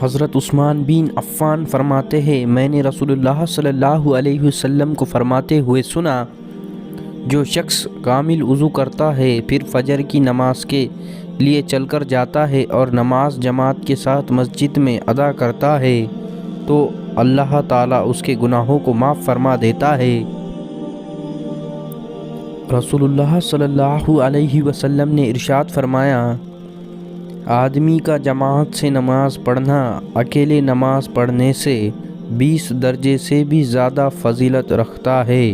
حضرت عثمان بن عفان فرماتے ہیں، میں نے رسول اللہ صلی اللہ علیہ وسلم کو فرماتے ہوئے سنا، جو شخص کامل وضو کرتا ہے پھر فجر کی نماز کے لیے چل کر جاتا ہے اور نماز جماعت کے ساتھ مسجد میں ادا کرتا ہے تو اللہ تعالیٰ اس کے گناہوں کو معاف فرما دیتا ہے۔ رسول اللہ صلی اللہ علیہ وسلم نے ارشاد فرمایا، آدمی کا جماعت سے نماز پڑھنا اکیلے نماز پڑھنے سے 20 درجے سے بھی زیادہ فضیلت رکھتا ہے۔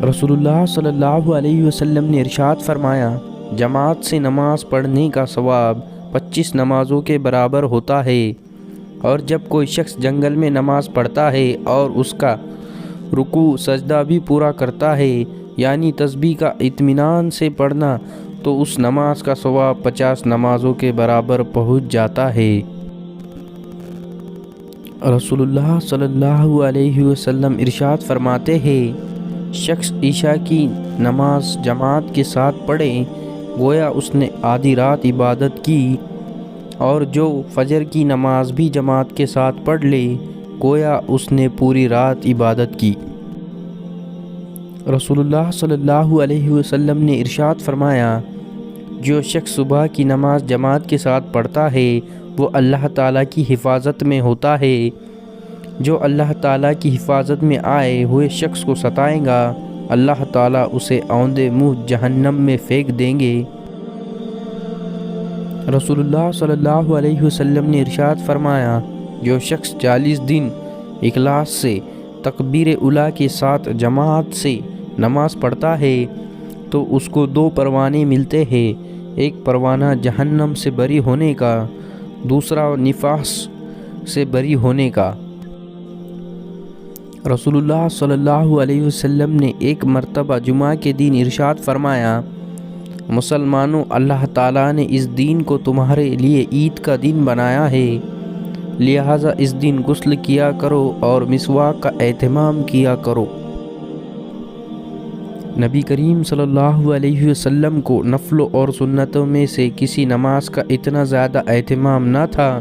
رسول اللہ صلی اللہ علیہ وسلم نے ارشاد فرمایا، جماعت سے نماز پڑھنے کا ثواب 25 نمازوں کے برابر ہوتا ہے، اور جب کوئی شخص جنگل میں نماز پڑھتا ہے اور اس کا رکوع سجدہ بھی پورا کرتا ہے، یعنی تسبیح کا اطمینان سے پڑھنا، تو اس نماز کا ثواب 50 نمازوں کے برابر پہنچ جاتا ہے۔ رسول اللہ صلی اللہ علیہ وسلم ارشاد فرماتے ہیں، شخص عشاء کی نماز جماعت کے ساتھ پڑھے گویا اس نے آدھی رات عبادت کی، اور جو فجر کی نماز بھی جماعت کے ساتھ پڑھ لے گویا اس نے پوری رات عبادت کی۔ رسول اللہ صلی اللہ علیہ وسلم نے ارشاد فرمایا، جو شخص صبح کی نماز جماعت کے ساتھ پڑھتا ہے وہ اللہ تعالیٰ کی حفاظت میں ہوتا ہے۔ جو اللہ تعالیٰ کی حفاظت میں آئے ہوئے شخص کو ستائے گا، اللہ تعالیٰ اسے اوندے منہ جہنم میں پھینک دیں گے۔ رسول اللہ صلی اللہ علیہ وسلم نے ارشاد فرمایا، جو شخص 40 دن اخلاص سے تکبیر اولیٰ کے ساتھ جماعت سے نماز پڑھتا ہے تو اس کو 2 پروانے ملتے ہیں، ایک پروانہ جہنم سے بری ہونے کا، دوسرا نفاس سے بری ہونے کا۔ رسول اللہ صلی اللہ علیہ وسلم نے ایک مرتبہ جمعہ کے دن ارشاد فرمایا، مسلمانوں، اللہ تعالیٰ نے اس دن کو تمہارے لیے عید کا دن بنایا ہے، لہٰذا اس دن غسل کیا کرو اور مسواک کا اہتمام کیا کرو۔ نبی کریم صلی اللہ علیہ وسلم کو نفلوں اور سنتوں میں سے کسی نماز کا اتنا زیادہ اہتمام نہ تھا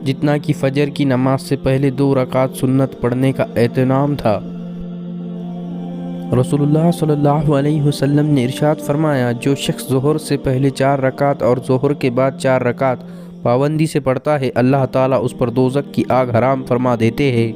جتنا کہ فجر کی نماز سے پہلے 2 رکعت سنت پڑھنے کا اہتمام تھا۔ رسول اللہ صلی اللہ علیہ وسلم نے ارشاد فرمایا، جو شخص ظہر سے پہلے 4 رکعت اور ظہر کے بعد 4 رکعت پابندی سے پڑھتا ہے، اللہ تعالیٰ اس پر دوزخ کی آگ حرام فرما دیتے ہیں۔